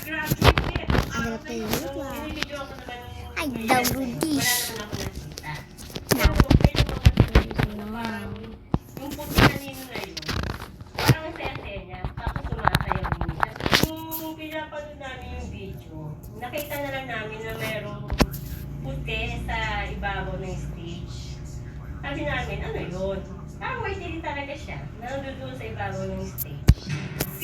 Ano tayo ba? Ay, daw Rudish. Yung puti na nino na yun, parang saya-saya niya, tapos sumasayaw din siya. Yung pinapanood namin yung video, nakita na lang namin na merong puti sa ibabaw ng stage. Sabi namin, ano yun? White din talaga siya, nandun sa ibabaw ng stage.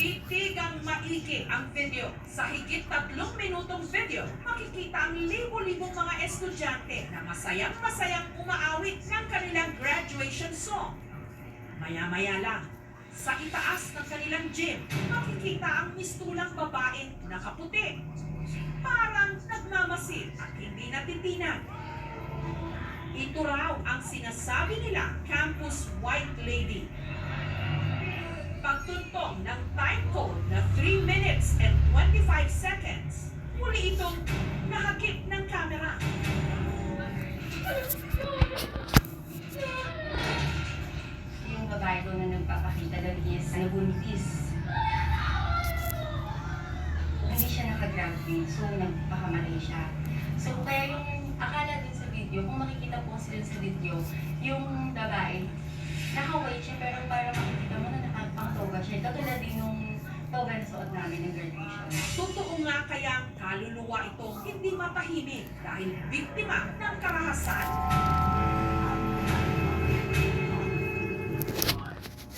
Titigang maigi ang video. Sa higit 3 minutong video, makikita ang libo-libong mga estudyante na masayang-masayang umaawit ng kanilang graduation song. Maya-maya lang, sa itaas ng kanilang gym, makikita ang mistulang babaeng nakaputi. Parang nagmamasid at hindi natitinag. Ito raw ang sinasabi nila campus white lady. Pagtuntong ng time code na 3 minutes and 25 seconds, muli itong nahagip ng kamera. Yung babae ko na nagpapakita na is nabuntis. Hindi siya nakagraduate, so nagpakamatay siya. So kaya yung akala din sa video, kung makikita po sila sa video, yung babae, naka-white siya pero para makikita mo na nakapang-toga siya. Katulad din yung toga na suot namin ng graduation. Totoo nga kayang kaluluwa itong hindi matahimik dahil biktima ng karahasan.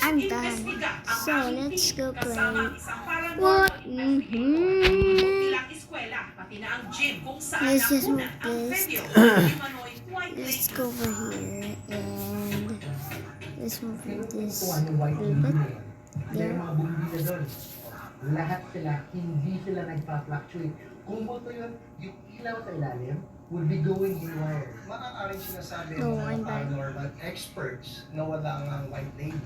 I'm done. Imbestiga ang So, aming let's team go kasama play. isang paranormal What? investigator. Ilang eskwela, pati na ang gym kung saan Let's just nakunan move ang this. video ni Manoy White Let's Lady. go over here and let's move this Kung a ano white little lady bit. na yun. May mga bumbida doon. Lahat sila, hindi sila nagpa-fluctuate. Kung multo yun, yung ilaw sa ilalim would be going haywire. Maaaring sinasabi No, ng I'm mga back. paranormal experts na wala ang white lady.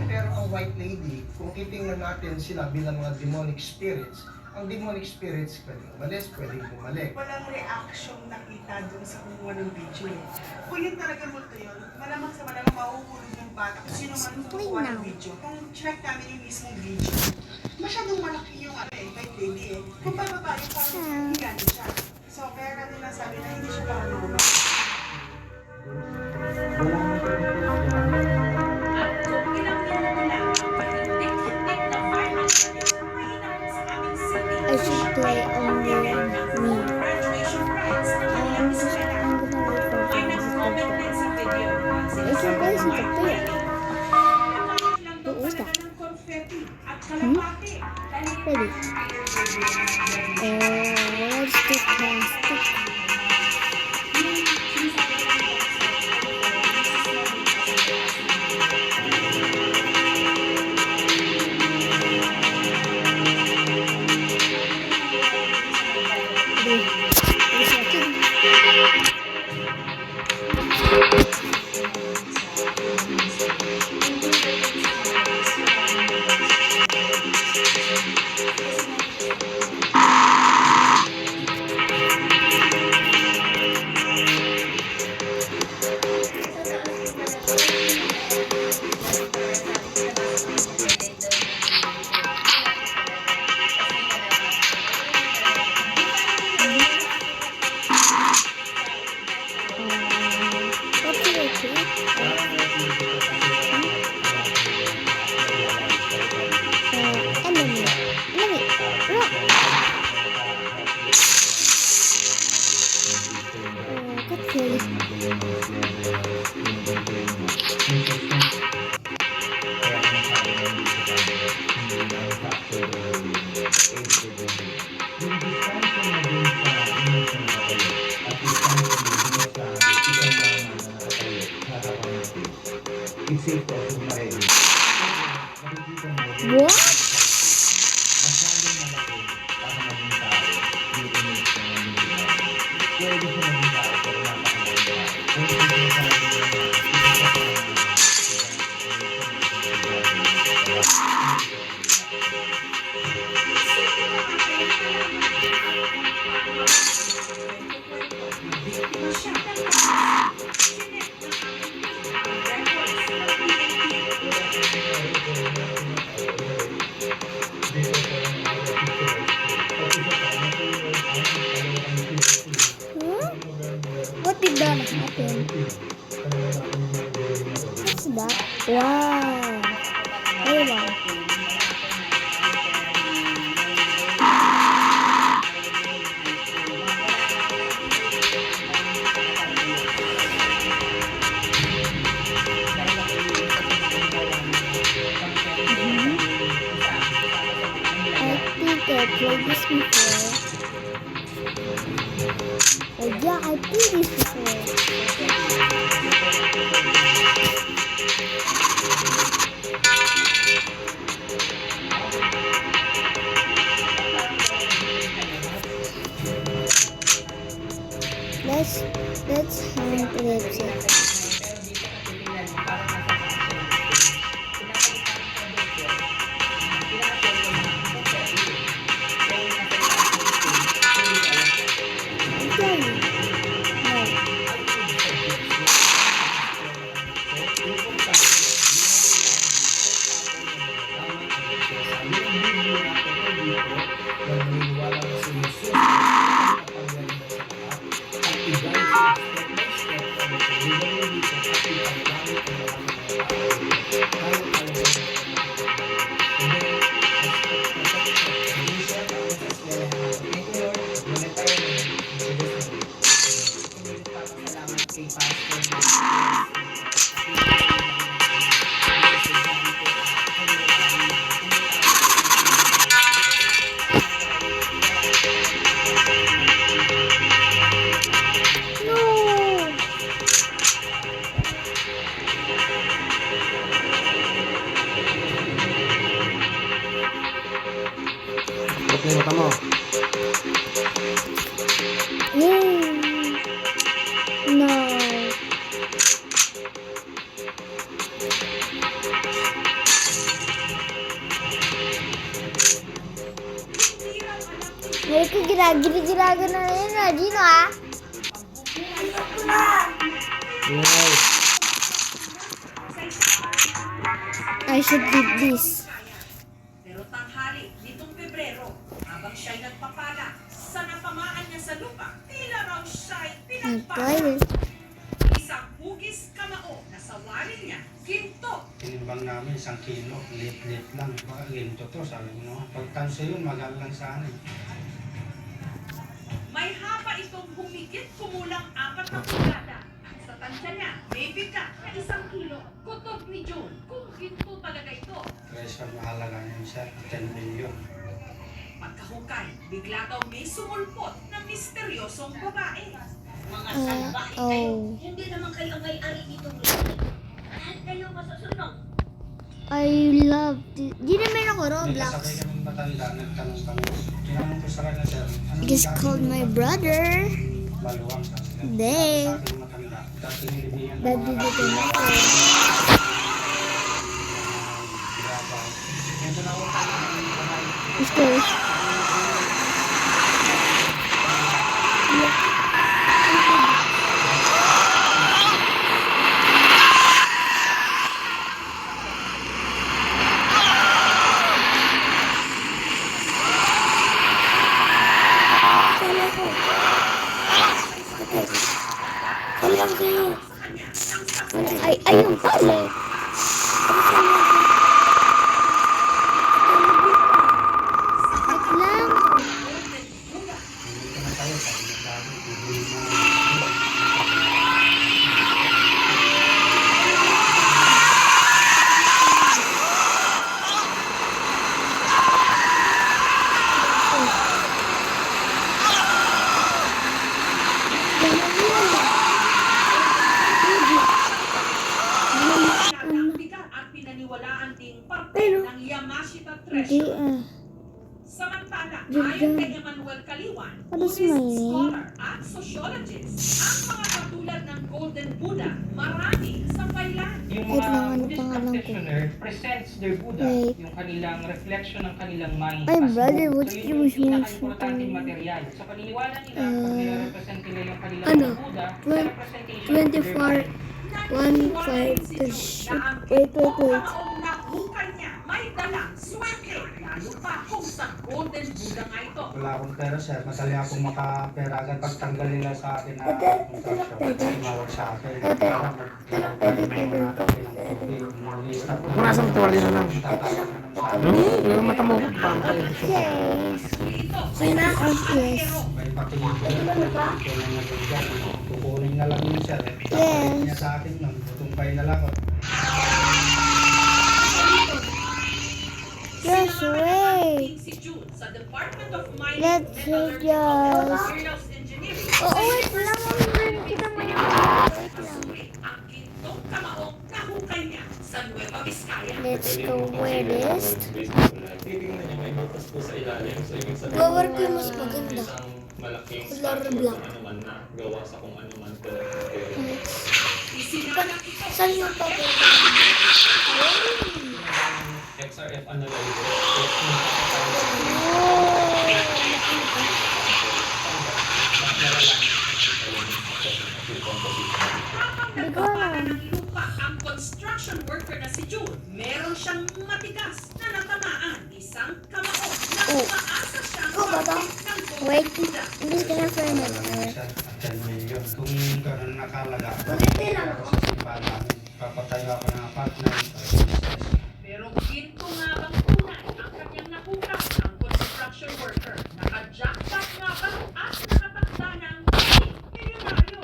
Pero ang white lady, kung titingnan natin sila bilang mga demonic spirits, ang demonic spirits pwedeng umalis, pwedeng bumalik. Walang reaction nakita dun sa kumuha ng video. Kung yun talaga multo yun, malamang sa malamang mahuhulog yung bata kung sino man kumuha ng video. Kung check namin yung mismong video, masyadong malaki yung white lady eh. Kung bababa yung parang gano'n siya. So kaya natin nasabi na hindi siya paranormal. Wala nang At kung ilang minuto lang ang pahintik-hintik na fireworks na mainam sa aming city, I should play only me. graduation rites ng kanilang eskwela. I'm gonna wait for May them. nag-comment din sa video ang If you sinasabi guys ng need to white play, lady. Nagkakit lang daw Who is talaga that? ng confetti at kalapate. Ready? Let's do plastic. Ready? Enemy. Run. Good kill. It's safe to assume na rin. What? Masyadong malaki para maging tao. Dito mo siya maging tao. Pwede siya maging tao pero napakalaking tao. Kung hindi siya think I played this before. Oh yeah, I played this before. Let's hunt lipstick. Okay. No. Naniniwala na sa Jesus ang kapangyarihan sa lahat at i-guide sila step by step ang paglugaw dito at ipaggamit ang mga kahit ano ba hindi siya tapos sa eskwela thank you Lord muna tayo Salamat kay Pastor. No. Okay, mata mo. No. मेरे को गिरा के ना Gino ah. Yes. I should read this. Pero tanghali nitong Pebrero, habang siya'y nagpapala sa napamaan niya sa lupa, tila raw siya'y pinagpala. Toilet. Isang hugis kamao na sa wari niya, ginto. Tinimbang namin 1 kilo, lit lang. Baka ginto to, sabi mo, no? Pagtanso yun, magal lang sa akin. May haba itong humigit kumulang 4 na pulgada. At sa tansya niya, may bigat na 1 kilo. Kutob ni June, kung ginto talaga ito. Kaya mahalaga niya sir, 10 million. Pagkahukay, bigla daw may sumulpot na misteryosong babae. Mga salbahe kayo. Oh. Hindi naman kayo ang may-ari dito. Lahat kayo masusunod. I love this. Di naman ako May Roblox. kasabay kami matanda, nagtanong kami. Tinanong ko sa kanya sir, anong Just dati called mo my brother. Maluwang sa sila. They. Sa akin matanda. Dati nilibingan ng Daddy mga dito na ako. grabaw. Yung tinawag ko ng bahay. Gusto. Ay, ayun pala. Wait lang. Hindi ko na tayo, sabi ng dati, bibili mo. Ang bigat at pinaniwalaan ding parte Pero, ng Yamashita Hindi Treasure. Samantala, Diyan. ayon kay Emmanuel Kaliwan, What is Buddhist my name? scholar at sociologist, ang mga katulad ng Golden Buddha, marami sa Thailand. Yung Wait lang, mga ano Buddhist pangalan ko? practitioner presents their Buddha, Wait. yung kanilang reflection ng kanilang mind. Ay, as brother, book. what So, you yun wish yung mo pinaka-importanting sa- material. So, paniniwala nila, pag nire-represent nila yung kanilang Ano? mga Buddha, sa Twen- representation of their 24. mind. 1, 5, 2, wait. Kamaong nahukay niya, may dalang swerte, lalo pa kung sa Golden Buddha nga ito. Wala akong pera sir, madali akong makapera agad pagtanggal nila sa akin na contraction. Tumawag sa akin. Masang tuwali na lang. Yung mata mo pa. Yes. May patingin ko yun. Kailan na doon dyan. Kukunin na lang yun sir. Papalit niya sa akin nun. Tutumpay na lang ako. Yes, wait. wait. si June sa Department of Mining, Let's Metallurgical just- and Materials Engineering. Oo, wait lang. Kita mo yung wait lang. Ang gintong kamaong nahukay niya sa Nueva Vizcaya. Let's go wear this. Titingnan niya may butas po sa ilalim. So, ibig sabihin, Gawar ko yung mas maganda. isang malaking Color statue black. kung ano man na gawa sa kung ano man po. Isinalang ito Saan yung papel? XRF analyzer. Hindi ko alam. ng lupa ang construction worker na si June. Meron siyang matigas na natamaan isang kamao na Oh. umaasa siyang Oh, baba. ng Wait. buda. Imbis ka na furniture. Siya, 10 million. Kung ganun nakalaga, Maganda lang ako. sa simbahan, papatayo ako ng apartment. Pero ginto nga bang tunay ang kanyang nakuha ang construction worker. Naka-jackpot nga ba at nakatakda ng milyonaryo?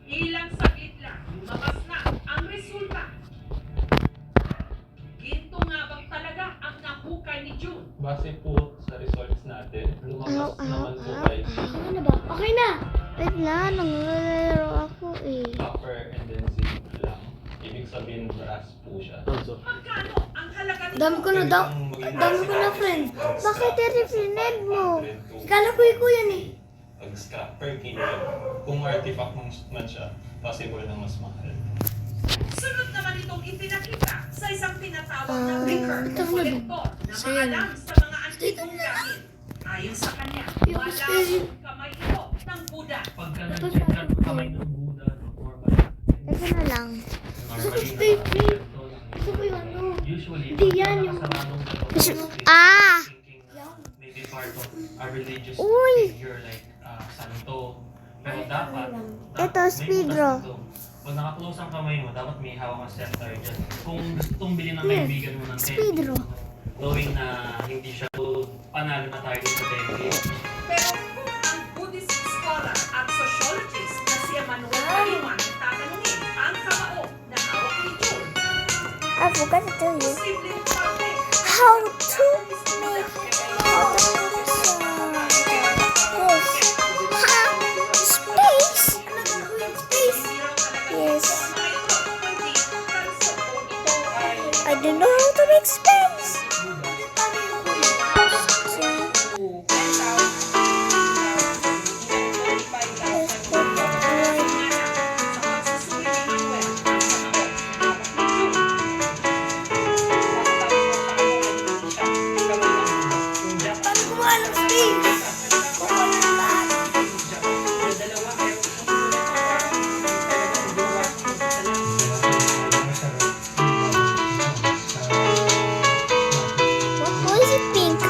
Ilang saglit lang, lumabas na ang resulta. Ginto nga bang talaga ang nahukay ni June? Base po sa results natin, lumabas naman po kay Ano ba? Okay na. Wait lang. Nangyayaro ako eh. copper and then zinc lang. Ibig sabihin brass po siya. Magkano ang halaga nito? Dami ko na daw. Dami ko na friend. Bakit i-friend mo? Kala ko ikaw yan eh. Pag-scrap per kilo. Kung artifact man siya, possible na mas mahal. Sunod naman itong ipinakita sa isang tinatawag na breaker ito o na ba? kolektor na So, yan. maalam sa mga antikong gamit. Ayon sa kanya, Yung wala spell- ang kamay ito ng Buddha. Pagka Ito nag-check sa ka kamay ng Buddha, normally. Ito na lang. Normally, baby. nakakapagento lang. Ito ba yung ano? Usually, Hindi pagka yan yung- nakasaranong ka, Ah! thinking na maybe part of a religious Uy! figure like santo. Pero dapat Ito, may speed butas draw. dito. Pag naka-close ang kamay mo, dapat may hawak ang scepter dyan. Kung gusto mong bilhin ng kaibigan mo ng Speed tenki, draw. knowing na hindi siya panalo na tayo sa tenki, Pero kung ang Buddhist scholar at sociologist na si Emmanuel Kaliman tatanungin ang kamao na hawak ni June, I forgot to tell you posibleng parte how to make space. Yes. I don't know how to make space. Let's put it right. Paano gumawa ng space? Kukuha ng lahat. Why is it pink?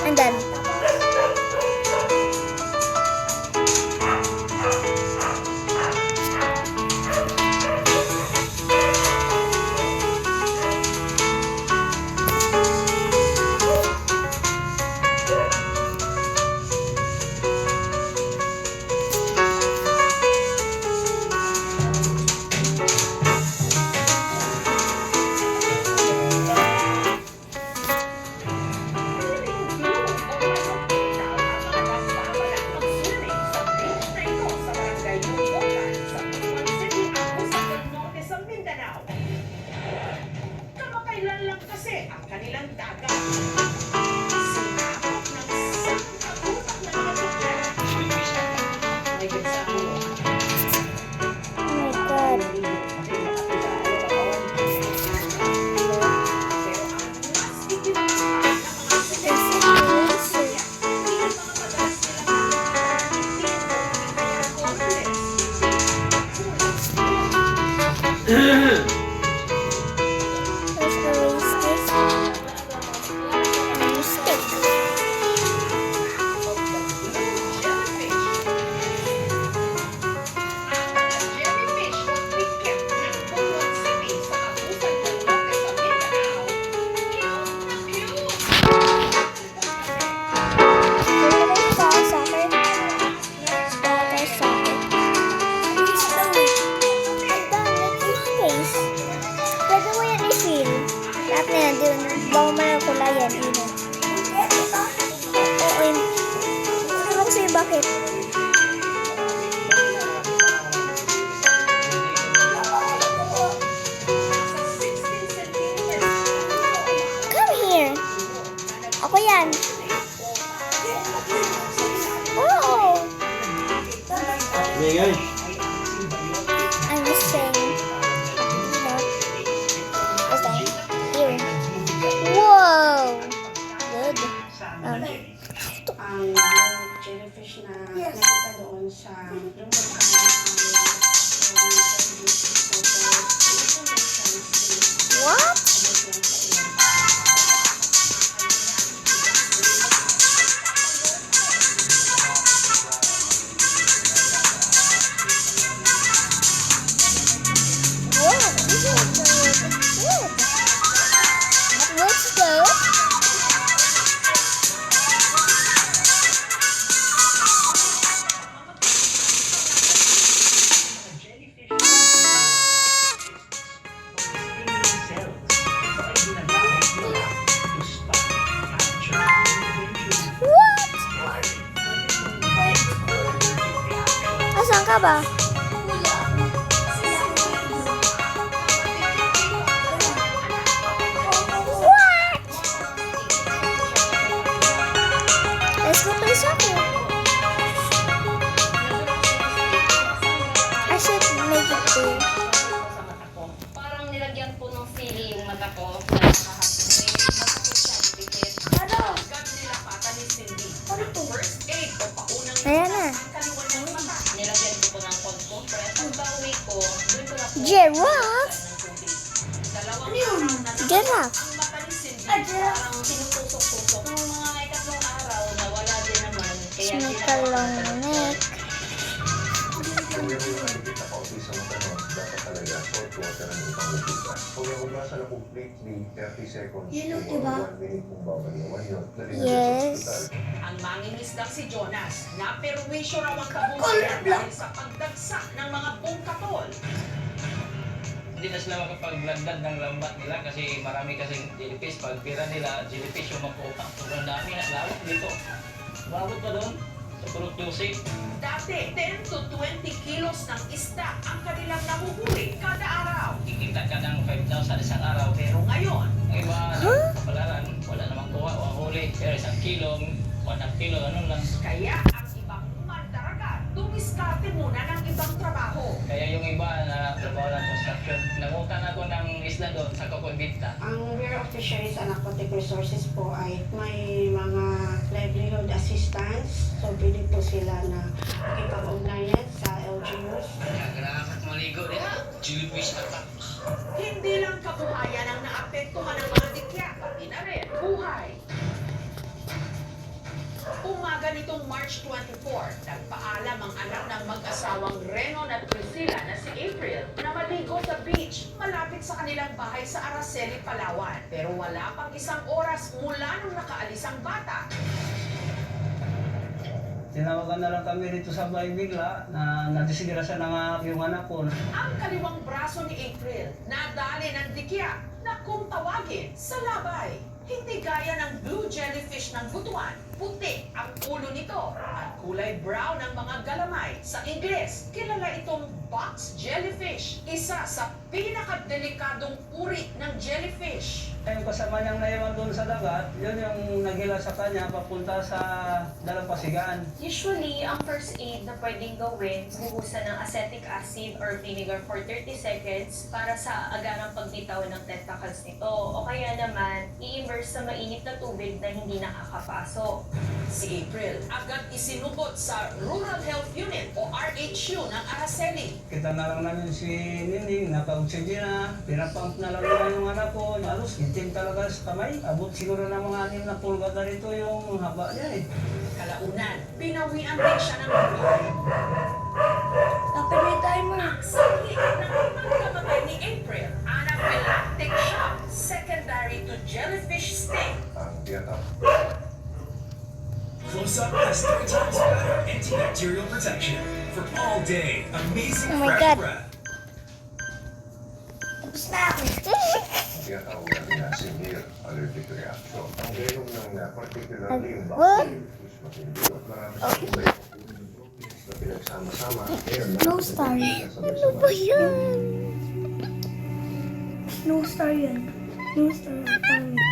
And then. Kamakailan lang kasi ang kanilang dagat. Sinakop ng sangkabutak na mga tubig. May gansa mo. Oh my God. Let's erase this. Stick. Bigay. I'm just saying. Okay. Here. Whoa! Good. Ang jellyfish na nakita doon sa yung What? Whoa, this is good. Let's go. What? Asan ka ba? What? Let's go play soccer. I should make it too. Sa mata ko. Parang nilagyan po ng sili yung mata ko. Nakakapit. Masakit siya. Dikit. Agad nilapatan ni Cindy ng first aid o paunang Ayan na. ang kaliwan ng mata. Nilagyan ko po ng cold compress. Ang bawi ko, doon ko na po Giraffe? ng tubig. Dalawang araw na Giraffe. ang mata ni Cindy. Parang sinutusok-tusok. Nung mga ikatlong araw, nawala din naman. Kaya Sinikalong neck. Kung yung nakikita pa ulit sa mata nun, dapat talaga salt water ang upang hugutan. Kung yung hugasan na completely 30 seconds, Yun, or diba? 1 minute kung babaliwan yun, dali na Yes. sa hospital. Ang mangingisdang si Jonas na perwisyo raw ang kabuhayan dahil sa pagdagsak ng mga bungkatol. Hindi na sila makapaglagdag ng lambat nila kasi marami kasing jellyfish. Pag pira nila, jellyfish yung makuha. Sobrang dami na lawak dito. Umabot pa doon sa Purok Jose. Dati, 10 to 20 kilos ng isda ang kanilang nahuhuli kada araw. Kikita ka ng 5,000 isang araw. Pero ngayon, Ang iba, kapalaran, wala namang kuha o huli. Pero isang kilo, 1 kilo, ano lang. kaya ang ibang mandaragat dumiskarte muna ng ibang trabaho. Kaya yung iba na trabaho ng construction, nangutan ako ng isla doon sa Coconvita. Ang Bureau of Fisheries and Aquatic Resources po ay may mga livelihood assistance. So, pwede po sila na makipag-ugnayan sa LGUs. Kagarapat maligo din. Jellyfish attack. Hindi lang kabuhayan ang naapektuhan ng mga dikya, pati na rin buhay. Umaga nitong March 24, nagpaalam ang anak ng mag-asawang Renon at Priscilla na si April na maligo sa beach malapit sa kanilang bahay sa Araceli, Palawan. Pero wala pang isang oras mula nung nakaalis ang bata. Tinawagan na lang kami rito sa bahay bigla na nadisgrasya na nga yung anak ko. Ang kaliwang braso ni April, nadali ng dikya na kung tawagin sa labay. Hindi gaya ng blue jellyfish ng butuan, puti ang ulo nito at kulay brown ang mga galamay. Sa Ingles, kilala itong box jellyfish, isa sa pinakadelikadong uri ng jellyfish. Yung kasama niyang naiwan doon sa dagat, yun yung naghila sa kanya papunta sa dalampasigaan. Usually, ang first aid na pwedeng gawin, buhusan ng acetic acid or vinegar for 30 seconds para sa agarang pagbitaw ng tentacles nito. O kaya naman, i-immerse sa mainit na tubig na hindi nakakapasok. Si April agad isinubot sa Rural Health Unit o RHU ng Araceli. Kita na lang namin si Nining, naka-oxygen na, pinapump na lang nila yung anak ko. Halos itim talaga sa kamay. Abot siguro ng mga 6 na pulgada rito yung haba niya eh. Kalaunan, pinawian din siya ng buhay. Dapat may timer. Sa liit ng pagkamatay ni April, anaphylactic shock secondary to jellyfish sting. Ang tiyatap. Close-up has 3 times better antibacterial protection for all day. Amazing Oh my fresh God. breath. Tiyatawag natin na severe allergic reaction. Ang venom ng particularly yung What? bacterial matindi at marami sa kulay na pinagsama-sama. No star. Ano ba yan? No star yan. No star. Ang pangit.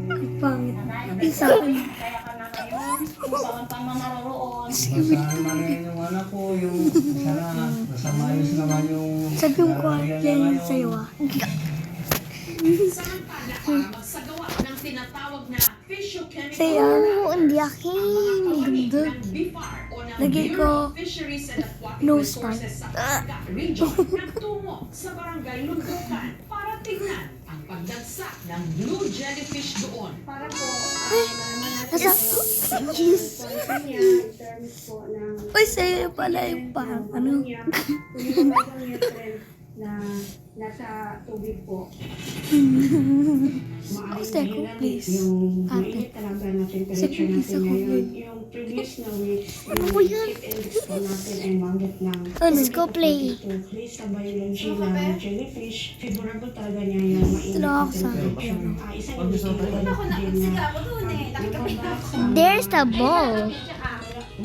Ang pangit. Isa. Kaya ka na kayo. kung saan pa man naroon. Basahan man rin yung anak ko, yung sana nasa maayos naman yung Sabi ko kalagayan niya yan ngayon. sa'yo Samantala, para magsagawa ng tinatawag na physiochemical Sa'yo, hindi akin. Maganda. Ganda. BIFAR o ng Lagi ko Bureau of Fisheries and Aquatic nose Resources sa Cagaga Region nagtungo sa barangay Lundukan para tingnan ang pagdagsa ng blue jellyfish doon. Para po, Nasa, yes. niya in terms po ng Uy, sa'yo pala yung parang ano. yung nutrient na nasa tubig po. Gusto ko, please. Yung Ate. mainit talaga na temperature Sige, natin gusto ko, ngayon. please. Yung previous na weeks, Ano yung ba yan? heat index po natin ay umabot ng Oh, let's go play. Based sa biology ng jellyfish, favorable talaga niya yung mainit Tulog na ako sa temperature. Isang indicator din na There's the ball.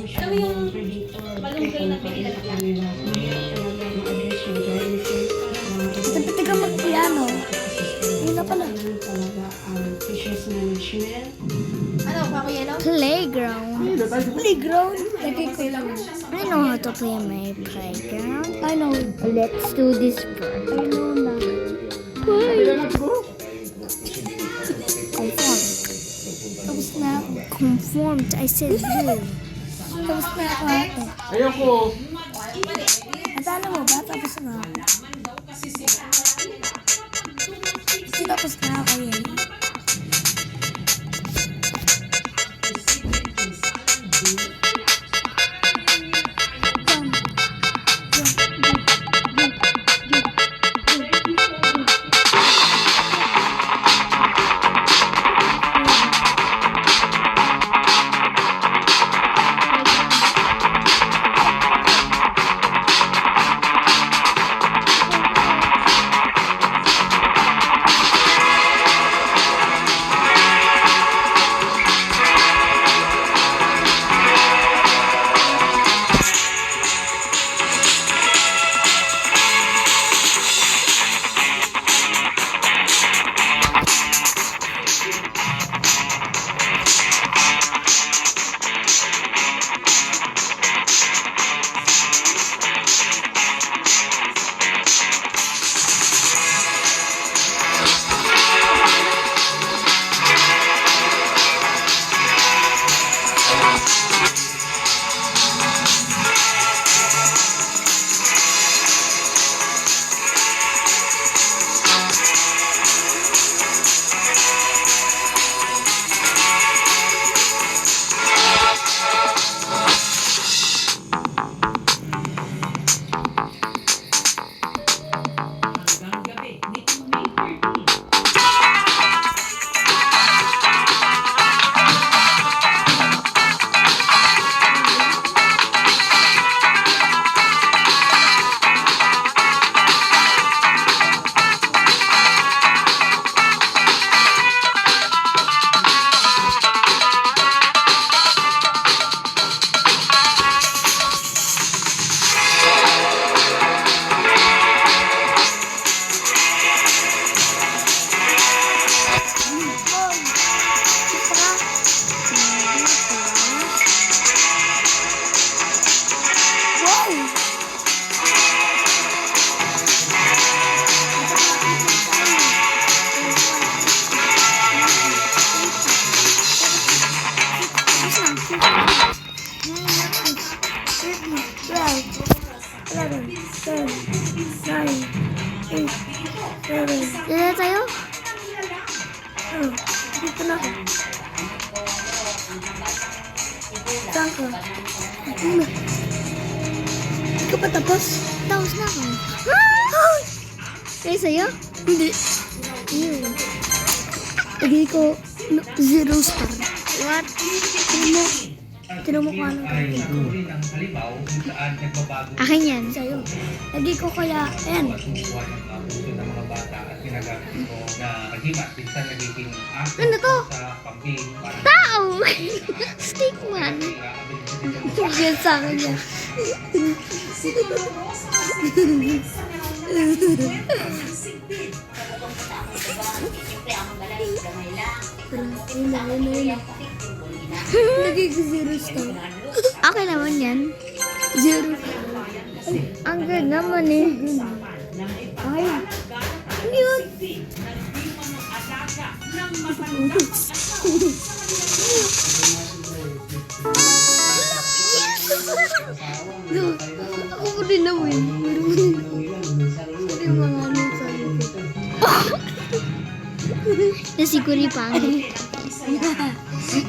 alam mo yung malunggay na pinila Dapat ka mag-piano. Yun na pala. fishes management. Playground. Playground? Lagi ko lang. I know how to play my playground. I know. Let's do this first. I know na. Conform. Tapos na ako. Conformed. I said blue. Tapos na ako ate. Ayoko. Natalo mo ba? Tapos na ako. Tapos na ako yun. Hanggang gabi nitong May 13. Dito tayo? Dito na ako. Saan ka? Hindi ka pa tapos? Tapos na ako. Kaya sa'yo? Hindi. Yun. Lagay ko 0 star. What? Tinan mo kung ano. Ay, turi ng halimaw kung saan nagbabago Akin yan. Sa'yo. Lagay ko kaya, ayan. pagkukuha ng puso ng mga bata at ginagamit ko na kagimat. Minsan nagiging ako Ano to? sa campaign para Tao! Stickman. kaya Yan sa akin yan. Sinuluro sa kasigpin sa meron na kwento ng sigbin. Lagi ko 0 star. Okay naman yan. 0. Ang good naman eh. Ay. Yun. Ako po din naman. Pero mga ano sa nasiguri pangit.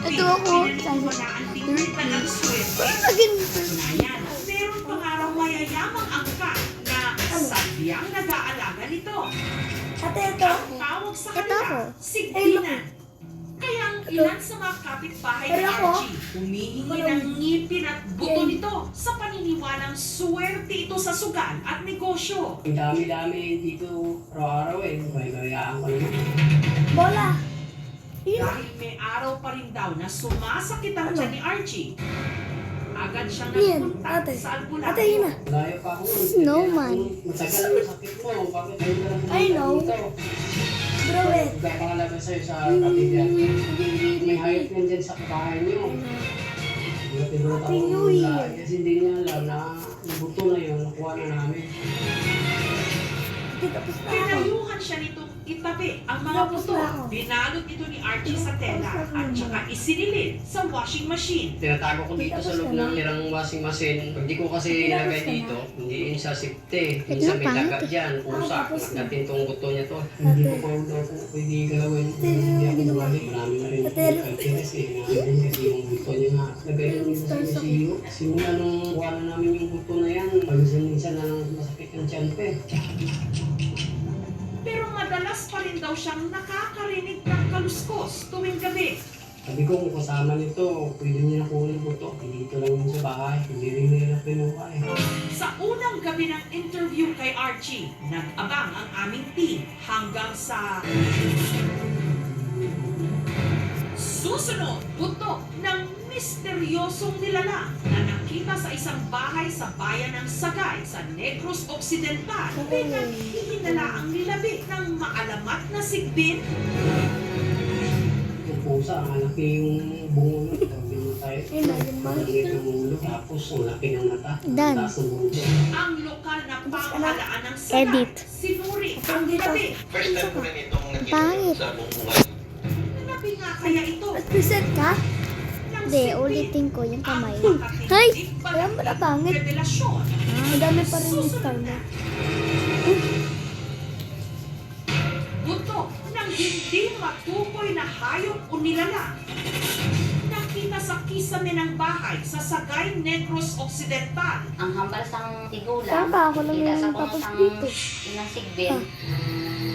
Ito ako. Again. Meron pa nga raw mayayamang angka na sadyang nag-aalaga nito. Ate, ito. Ang tawag sa Ito ako. kanila, sigbinan. Kaya ang ilan sa mga kapitbahay ni Pero ako, Archie, humihingi ng ngipin at buto nito sa paniniwalang swerte ito sa sugal at negosyo. Ang dami-dami dito araw-araw eh. Gaya-gayaan ko naman. Bola. Dahil may araw pa rin daw na sumasakit ang tiyan ni Archie, agad siyang Yan, nagpunta ate. sa Ate, albularyo. yun na. Layo pa ako. Snowman. Matagal ang sakit mo. Bakit ayaw ka lang I know. dito? Bro, eh. Nagpapangalaga sa'yo sa kapityan. May hayop yan dyan sa bahay niyo. Happy New Year. Kasi hindi niya alam na yung buto na yun, nakuha na namin. Tapos na ako. Pinayuhan siya nitong itabi ang mga Tapos buto. na ako. Binalot ito ni Archie sa tela at saka isinilid sa washing machine. Tinatago ko dito sa loob ng hirang washing machine. Pag di ko kasi ilagay dito, hindi yun sa safety. Minsan may lagat dyan, pusa. Nagatin tong buto niya to. Hindi ko pa pwede galawin. Hindi ako bumalik. Marami na rin kasi kasi yung buto niya nga. Nagayon yung sa siyo. Simula nung kuha na namin yung buto na yan, minsan na masakit yung tiyan ko eh. Pero madalas pa rin daw siyang nakakarinig ng kaluskos tuwing gabi. Sabi ko kung kasama nito, pwede niya kunin po to. Dito lang yun sa bahay, hindi rin nila pinuha eh. Sa unang gabi ng interview kay Archie, nag-abang ang aming team hanggang sa susunod putok ng misteryosong nilalang na nakita sa isang bahay sa bayan ng Sagay sa Negros Occidental. Pinaghihinala ang nilabi ng maalamat na sigbin. Yung pusa, ang laki yung bungo nun. Tawag yung matay. Malangit ang ulo. Tapos ang laki ng mata. Done. Taas ng bungo. Ang lokal na pamahalaan ng Edit. Sagay, sinuri ang nilabi. First time ko rin itong nakita Pangit. sa buong buhay. Nabi nga kaya ito. Present ka? Hindi, ulitin ko yung kamay. Hay! Alam mo na pangit. Revelasyon. Madami pa rin yung star mo. Buto ng hindi matukoy na hayop o nilalang. Nakita sa kisame ng bahay sa Sagay, Negros Occidental. Ang hambal sang tigulang, Saan ka? Ako lang kita sa yung kung tapos sang dito. inang sigbin.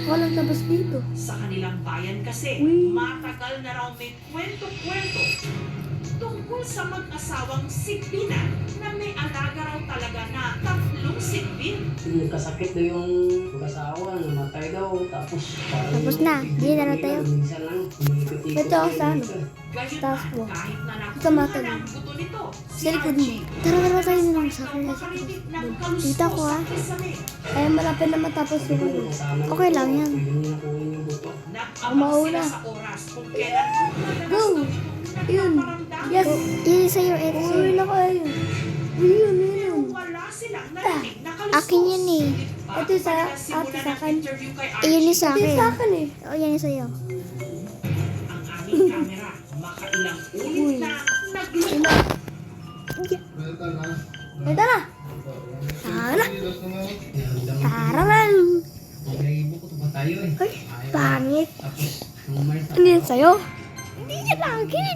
Walang tapos dito. Sa kanilang bayan kasi, Uy. matagal na raw may kwento-kwento tungkol sa mag-asawang sigbinan na may alaga raw talaga na 3 sigbin. Yung kasakit na yung mag-asawa, namatay daw. Tapos parang... Tapos na. Di na na tayo. Minsan lang, umiikot-ikot Ito ako sa ano? Gayon Taas man, mo. kahit na Ito mata nakuha mo. ng buto nito, Sa likod mo. Tara tayo na lang sa akin. makarinig ng kaluskos Dito ako, sa ah. kisame. Ay, malapit na matapos yung ano. Okay lang yan. Pwede niya nakuha yung buto. Nag-abang Mauna. sila sa oras kung kailan madalas Go! daw itong Yun. nagpaparamdam. Yes. Yun sa'yo, ito sa'yo. Uy, naka yun. Yun, Pero wala silang narinig na kaluskos. Akin yun eh. Bago Ito sa- pa nila simulan ate sa ang akin. interview kay Eh, yun yung sa Archie, akin. Sa akin eh. O, yan yung sa'yo. ang aming camera, makailang ulit na nagluto. Ito na. Sana. Tara lang. Nag-iibo ko ba tayo eh? Ay, pangit. Tapos, nung may Ano yan sa'yo? Hindi yan akin.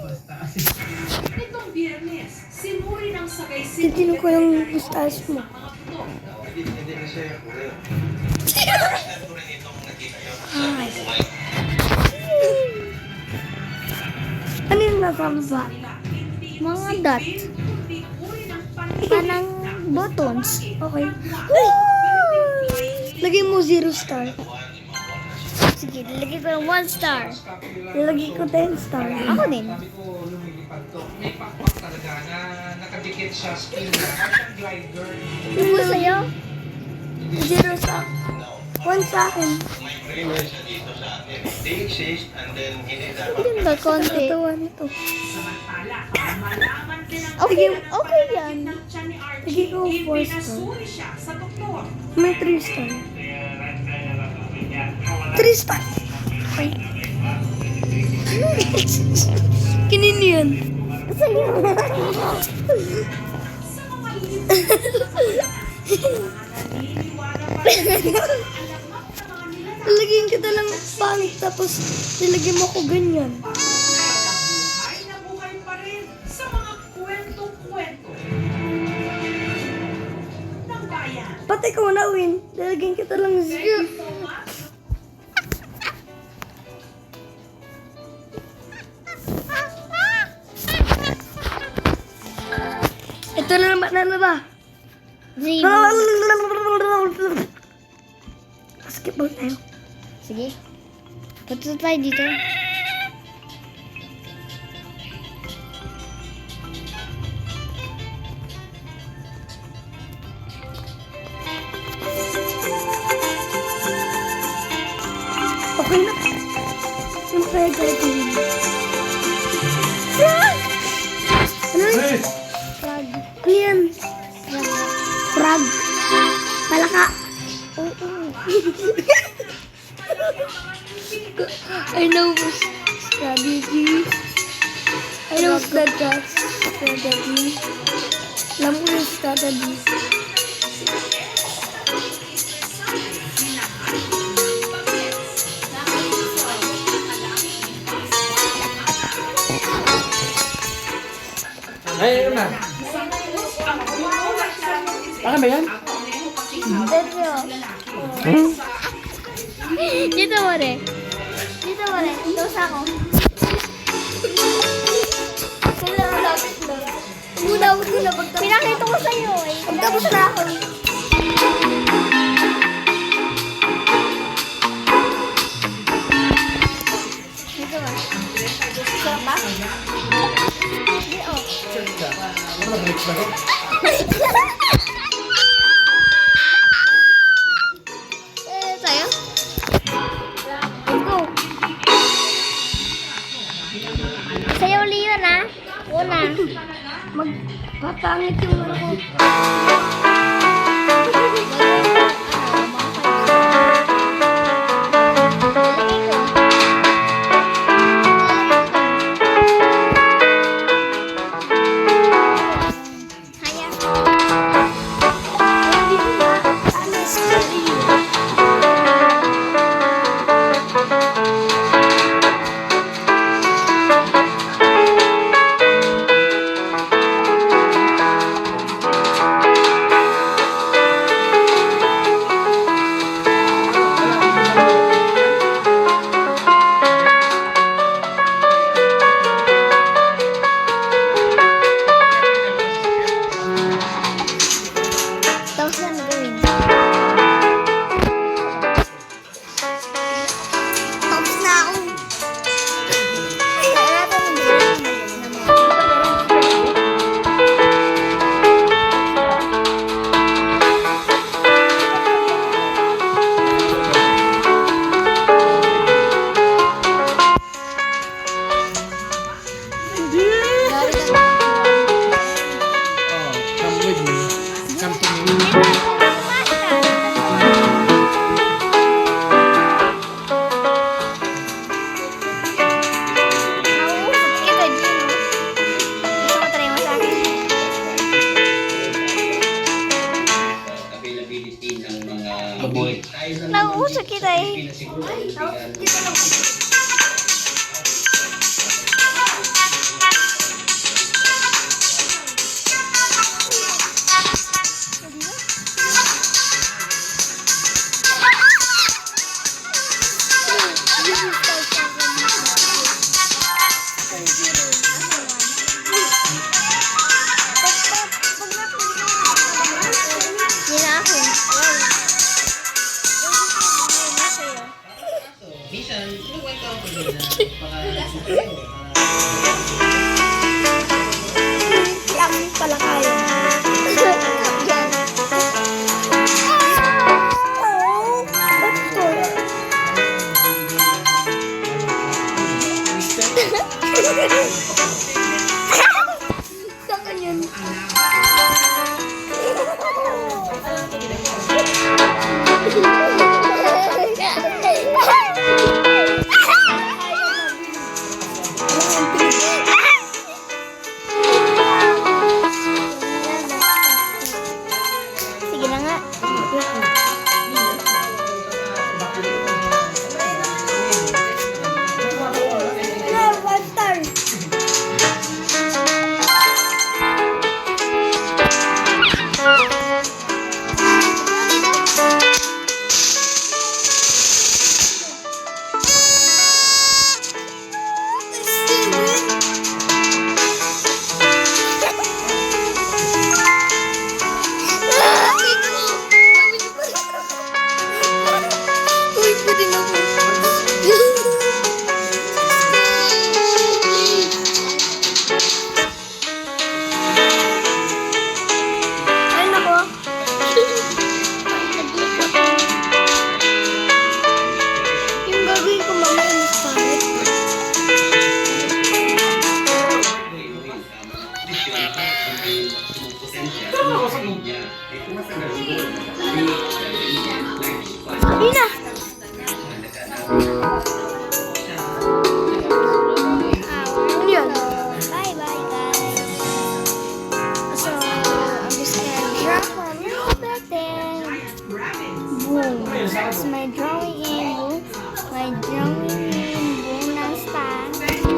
Nitong Biyernes, sinuri ng Sagay Titignan ko yung mustache mo. ang mga buto. Hindi na siya kurel. First time ko rin itong nakita yun sa buong buhay. Ano yung nasa baba? Nila, hindi ito Mga sigbin, dot. kundi uri ng paningin Parang na buttons. kumapangit Okay. ng buwan. Lagay mo 0 star. Sige, lagay ko ng 1 star. Lagay ko 10 star. Ako din. Sabi ko, lumilipad to. May pakpak talaga na nakadikit nakadikit sa spin niya. Parang glider. Yung po sa'yo? 0 sa 1 sa akin. Hindi ba konti? Tawa nito. Samantala, para malaman din ang Okay, kailan ang okay pananakit yan. ng tiyan ni Archie, Sige, go, 4 star. ipinasuri siya sa doktor. May 3 star. 3 star. Ay. Kinino yan? Sa'yo. Sa mga naniniwala pa rin sila sa alamat na mga nilalang Lalagyan kita lang pangit tapos nilagyan mo ko ganyan. buhay na buhay pa rin sa mga kwento-kwento ng bayan. Pati ko na win. Lalagyan kita lang Thank you so much. Ito na naman na ba? Basketball tayo. Sige. Punta tayo dito. Okay na. Yung kaya gagawin. Frog! Ano yun? Frog. Ano yan? Frog. Palaka. Oo. I know strategy. I know strategy. Alam ko yung strategy. Ay, ano na? Ano ba yan? Dito mo rin. Dito mo rin. Tapos ako. Wala, lapit na. Una. Pinakita ko sa'yo eh. Pagtapos na ako. Dito ba? Sarap ba? Hindi, oh. Ano ba, balik-balik? Sa'yo? Let's go. Sa'yo, Leon, ha? Una. Magpapangit yung ano ko. Tapos na nagawin. Tapos na ako. Kaya natin Oh, come with me. Come to me. Availability ng mga Nauusok kita eh. Yan na akin. Minsan, Ayun na. Yun. Bye-bye, guys. So, I'm just gonna drop a little bit then. Boom. That's my drawing in book. My drawing in book ng star. And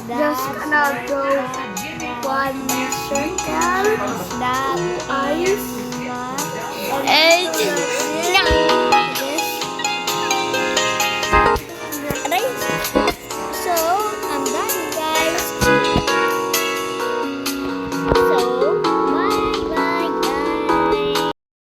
just gonna go one circle. That eyes. And so I'm done, guys. So